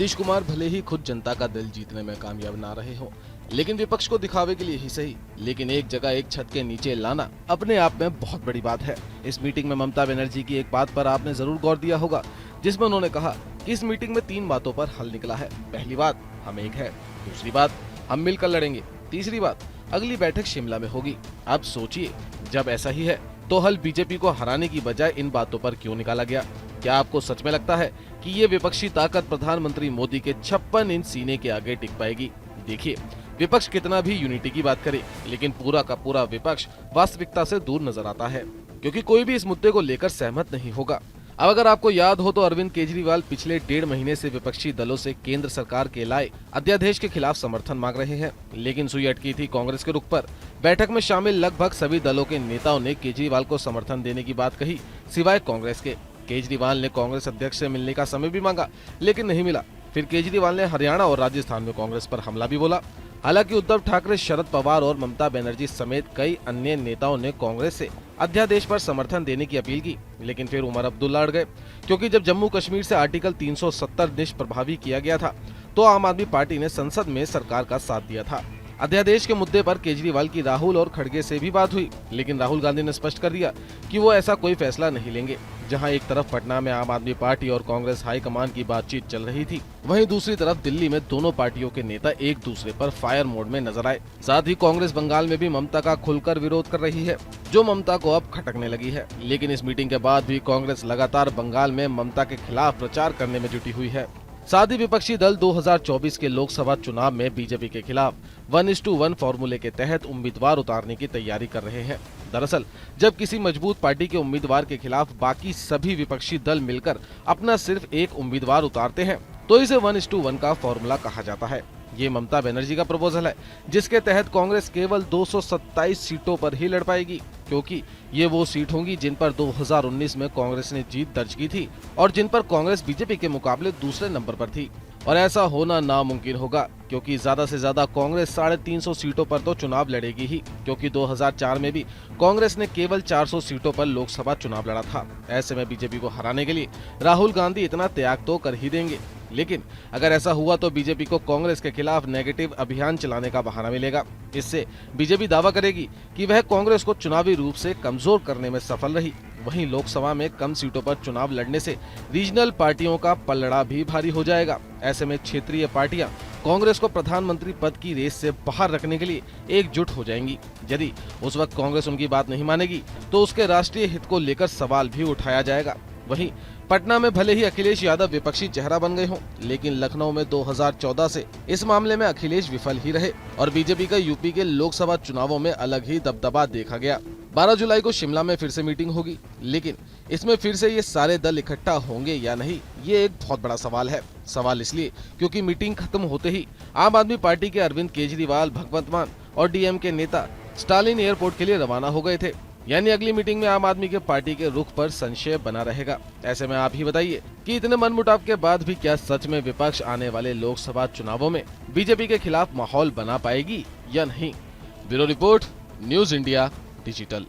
नीतीश कुमार भले ही खुद जनता का दिल जीतने में कामयाब ना रहे हो, लेकिन विपक्ष को दिखावे के लिए ही सही, लेकिन एक जगह एक छत के नीचे लाना अपने आप में बहुत बड़ी बात है। इस मीटिंग में ममता बनर्जी की एक बात पर आपने जरूर गौर दिया होगा, जिसमें उन्होंने कहा कि इस मीटिंग में 3 बातों पर हल निकला है। पहली बात, हम एक है। दूसरी बात, हम मिलकर लड़ेंगे। तीसरी बात, अगली बैठक शिमला में होगी। अब सोचिए, जब ऐसा ही है तो हल बीजेपी को हराने की बजाय इन बातों पर क्यों निकाला गया? क्या आपको सच में लगता है कि ये विपक्षी ताकत प्रधानमंत्री मोदी के 56 इंच सीने के आगे टिक पाएगी? देखिए, विपक्ष कितना भी यूनिटी की बात करे, लेकिन पूरा का पूरा विपक्ष वास्तविकता से दूर नजर आता है, क्योंकि कोई भी इस मुद्दे को लेकर सहमत नहीं होगा। अब अगर आपको याद हो तो अरविंद केजरीवाल पिछले 1.5 महीने से विपक्षी दलों से केंद्र सरकार के लाए अध्यादेश के खिलाफ समर्थन मांग रहे हैं, लेकिन सुई अटकी थी कांग्रेस के रुख पर। बैठक में शामिल लगभग सभी दलों के नेताओं ने केजरीवाल को समर्थन देने की बात कही, सिवाय कांग्रेस के। केजरीवाल ने कांग्रेस अध्यक्ष से मिलने का समय भी मांगा, लेकिन नहीं मिला। फिर केजरीवाल ने हरियाणा और राजस्थान में कांग्रेस पर हमला भी बोला। हालांकि उद्धव ठाकरे, शरद पवार और ममता बनर्जी समेत कई अन्य नेताओं ने कांग्रेस से अध्यादेश पर समर्थन देने की अपील की, लेकिन फिर उमर अब्दुल्ला अड़ गए, क्योंकि जब जम्मू कश्मीर से आर्टिकल 370 निष्प्रभावी किया गया था तो आम आदमी पार्टी ने संसद में सरकार का साथ दिया था। अध्यादेश के मुद्दे पर केजरीवाल की राहुल और खड़गे से भी बात हुई, लेकिन राहुल गांधी ने स्पष्ट कर दिया कि वो ऐसा कोई फैसला नहीं लेंगे। जहां एक तरफ पटना में आम आदमी पार्टी और कांग्रेस हाईकमान की बातचीत चल रही थी, वहीं दूसरी तरफ दिल्ली में दोनों पार्टियों के नेता एक दूसरे पर फायर मोड में नजर आए। साथ ही कांग्रेस बंगाल में भी ममता का खुलकर विरोध कर रही है, जो ममता को अब खटकने लगी है। लेकिन इस मीटिंग के बाद भी कांग्रेस लगातार बंगाल में ममता के खिलाफ प्रचार करने में जुटी हुई है। साथ ही विपक्षी दल 2024 के लोकसभा चुनाव में बीजेपी के खिलाफ 1:1 फॉर्मूले के तहत उम्मीदवार उतारने की तैयारी कर रहे हैं। दरअसल जब किसी मजबूत पार्टी के उम्मीदवार के खिलाफ बाकी सभी विपक्षी दल मिलकर अपना सिर्फ एक उम्मीदवार उतारते हैं, तो इसे 1:1 का फॉर्मूला कहा जाता है। ये ममता बनर्जी का प्रपोजल है, जिसके तहत कांग्रेस केवल 227 सीटों पर ही लड़ पाएगी, क्योंकि ये वो सीट होंगी जिन पर 2019 में कांग्रेस ने जीत दर्ज की थी और जिन पर कांग्रेस बीजेपी के मुकाबले दूसरे नंबर पर थी। और ऐसा होना नामुमकिन होगा, क्योंकि ज्यादा से ज्यादा कांग्रेस 350 सीटों पर तो चुनाव लड़ेगी ही, क्योंकि 2004 में भी कांग्रेस ने केवल 400 सीटों पर लोकसभा चुनाव लड़ा था। ऐसे में बीजेपी को हराने के लिए राहुल गांधी इतना त्याग तो कर ही देंगे। लेकिन अगर ऐसा हुआ तो बीजेपी को कांग्रेस के खिलाफ नेगेटिव अभियान चलाने का बहाना मिलेगा। इससे बीजेपी दावा करेगी कि वह कांग्रेस को चुनावी रूप से कमजोर करने में सफल रही। वहीं लोकसभा में कम सीटों पर चुनाव लड़ने से रीजनल पार्टियों का पलड़ा भी भारी हो जाएगा। ऐसे में क्षेत्रीय पार्टियां कांग्रेस को प्रधानमंत्री पद की रेस से बाहर रखने के लिए एकजुट हो जाएंगी। यदि उस वक्त कांग्रेस उनकी बात नहीं मानेगी तो उसके राष्ट्रीय हित को लेकर सवाल भी उठाया जाएगा। वहीं पटना में भले ही अखिलेश यादव विपक्षी चेहरा बन गए हों, लेकिन लखनऊ में 2014 से इस मामले में अखिलेश विफल ही रहे और बीजेपी का यूपी के लोकसभा चुनावों में अलग ही दबदबा देखा गया। 12 जुलाई को शिमला में फिर से मीटिंग होगी, लेकिन इसमें फिर से ये सारे दल इकट्ठा होंगे या नहीं, ये एक बहुत बड़ा सवाल है। सवाल इसलिए क्योंकि मीटिंग खत्म होते ही आम आदमी पार्टी के अरविंद केजरीवाल, भगवंत मान और डीएम के नेता स्टालिन एयरपोर्ट के लिए रवाना हो गए थे। यानी अगली मीटिंग में आम आदमी के पार्टी के रुख पर संशय बना रहेगा। ऐसे में आप ही बताइए कि इतने मनमुटाव के बाद भी क्या सच में विपक्ष आने वाले लोकसभा चुनावों में बीजेपी के खिलाफ माहौल बना पाएगी या नहीं? Bureau report, news India digital.